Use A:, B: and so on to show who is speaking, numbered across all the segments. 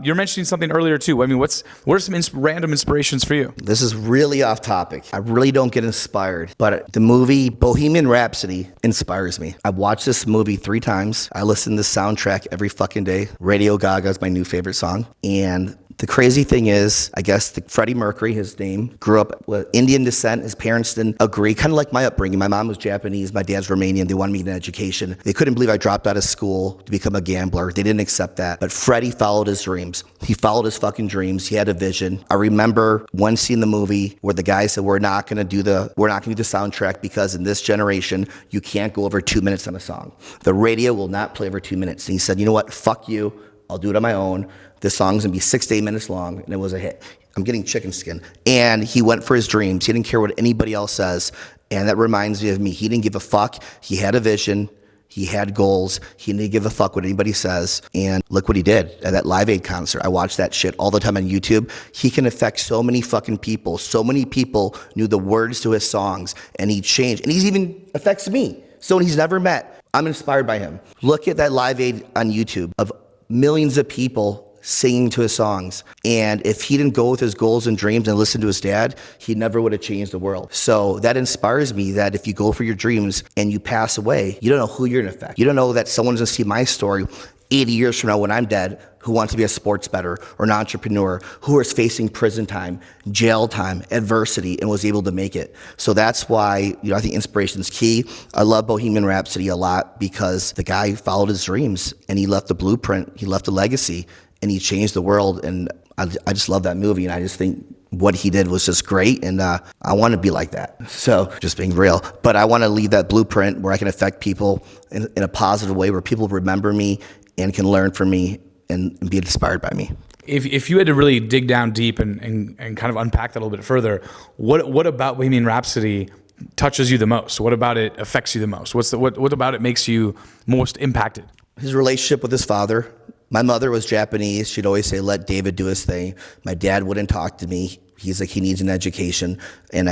A: You're mentioning something earlier too. I mean, what are some random inspirations for you?
B: This is really off topic. I really don't get inspired, but the movie Bohemian Rhapsody inspires me. I've watched this movie 3 times. I listen to the soundtrack every fucking day. Radio Gaga is my new favorite song. And the crazy thing is, I guess Freddie Mercury, his name, grew up with Indian descent. His parents didn't agree, kind of like my upbringing. My mom was Japanese, my dad's Romanian. They wanted me to get an education. They couldn't believe I dropped out of school to become a gambler. They didn't accept that. But Freddie followed his dreams. He followed his fucking dreams. He had a vision. I remember one scene in the movie where the guy said, we're not gonna do the soundtrack because in this generation, you can't go over 2 minutes on a song. The radio will not play over 2 minutes. And he said, you know what, fuck you. I'll do it on my own. This song's gonna be 6 to 8 minutes long, and it was a hit. I'm getting chicken skin. And he went for his dreams. He didn't care what anybody else says. And that reminds me of me. He didn't give a fuck. He had a vision. He had goals. He didn't give a fuck what anybody says. And look what he did at that Live Aid concert. I watch that shit all the time on YouTube. He can affect so many fucking people. So many people knew the words to his songs, and he changed. And he even affects me. Someone he's never met. I'm inspired by him. Look at that Live Aid on YouTube of millions of people singing to his songs. And if he didn't go with his goals and dreams and listen to his dad, he never would have changed the world. So that inspires me that if you go for your dreams and you pass away, you don't know who you're gonna affect. You don't know that someone's gonna see my story 80 years from now when I'm dead, who wants to be a sports bettor or an entrepreneur, who is facing prison time, jail time, adversity, and was able to make it. So that's why, I think inspiration is key. I love Bohemian Rhapsody a lot because the guy followed his dreams and he left a blueprint, he left a legacy, and he changed the world. And I just love that movie, and I just think what he did was just great, and I want to be like that. So just being real. But I want to leave that blueprint where I can affect people in a positive way, where people remember me and can learn from me and be inspired by me.
A: If you had to really dig down deep and kind of unpack that a little bit further, what about Bohemian Rhapsody touches you the most? What about it affects you the most? What about it makes you most impacted?
B: His relationship with his father. My mother was Japanese. She'd always say, let David do his thing. My dad wouldn't talk to me. He's like, he needs an education. And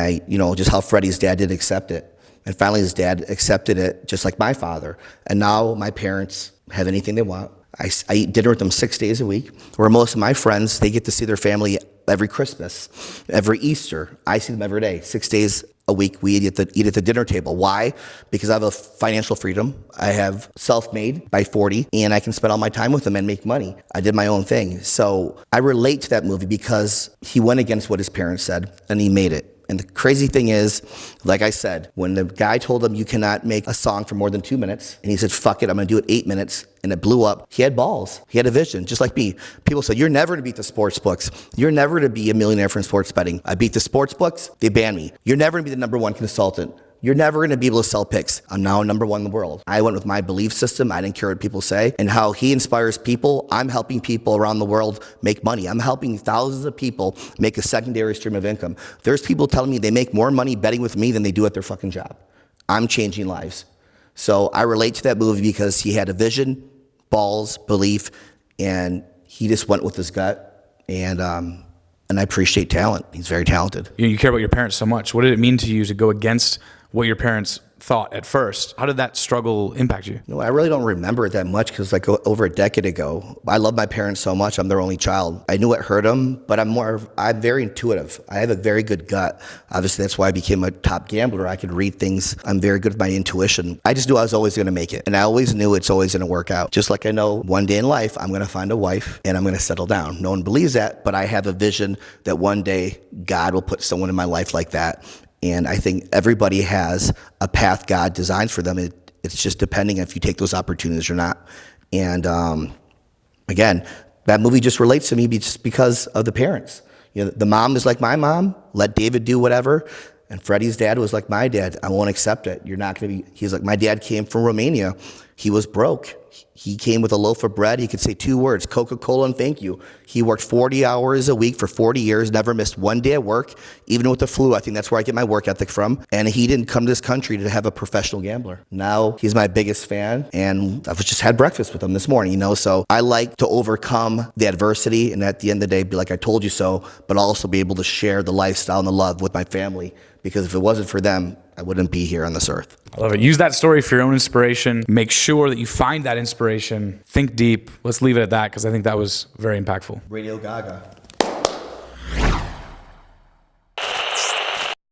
B: just how Freddie's dad did accept it. And finally his dad accepted it, just like my father. And now my parents have anything they want. I eat dinner with them 6 days a week, where most of my friends, they get to see their family every Christmas, every Easter. I see them every day, 6 days a week. We eat at the dinner table. Why? Because I have a financial freedom. I have self-made by 40, and I can spend all my time with them and make money. I did my own thing. So I relate to that movie because he went against what his parents said, and he made it. And the crazy thing is, like I said, when the guy told him you cannot make a song for more than 2 minutes, and he said, fuck it, I'm gonna do it 8 minutes, and it blew up, he had balls. He had a vision, just like me. People say, you're never gonna beat the sports books. You're never gonna be a millionaire from sports betting. I beat the sports books, they banned me. You're never gonna be the number one consultant. You're never going to be able to sell picks. I'm now number one in the world. I went with my belief system. I didn't care what people say. And how he inspires people, I'm helping people around the world make money. I'm helping thousands of people make a secondary stream of income. There's people telling me they make more money betting with me than they do at their fucking job. I'm changing lives. So I relate to that movie because he had a vision, balls, belief, and he just went with his gut. And I appreciate talent. He's very talented.
A: You care about your parents so much. What did it mean to you to go against what your parents thought at first? How did that struggle impact you?
B: No, I really don't remember it that much because over a decade ago, I love my parents so much. I'm their only child. I knew it hurt them, but I'm very intuitive. I have a very good gut. Obviously, that's why I became a top gambler. I could read things. I'm very good at my intuition. I just knew I was always going to make it. And I always knew it's always going to work out. Just like I know one day in life, I'm going to find a wife and I'm going to settle down. No one believes that, but I have a vision that one day God will put someone in my life like that. And I think everybody has a path God designs for them. It's just depending if you take those opportunities or not. And again, that movie just relates to me just because of the parents. The mom is like my mom, let David do whatever. And Freddie's dad was like my dad. I won't accept it. You're not going to be. He's like, my dad came from Romania. He was broke. He came with a loaf of bread. He could say 2 words, Coca-Cola and thank you. He worked 40 hours a week for 40 years, never missed one day at work, even with the flu. I think that's where I get my work ethic from. And he didn't come to this country to have a professional gambler. Now he's my biggest fan, and I've just had breakfast with him this morning, So I like to overcome the adversity and at the end of the day be like, I told you so, but also be able to share the lifestyle and the love with my family. Because if it wasn't for them, I wouldn't be here on this earth.
A: I love it. Use that story for your own inspiration. Make sure that you find that inspiration. Think deep. Let's leave it at that because I think that was very impactful.
B: Radio Gaga.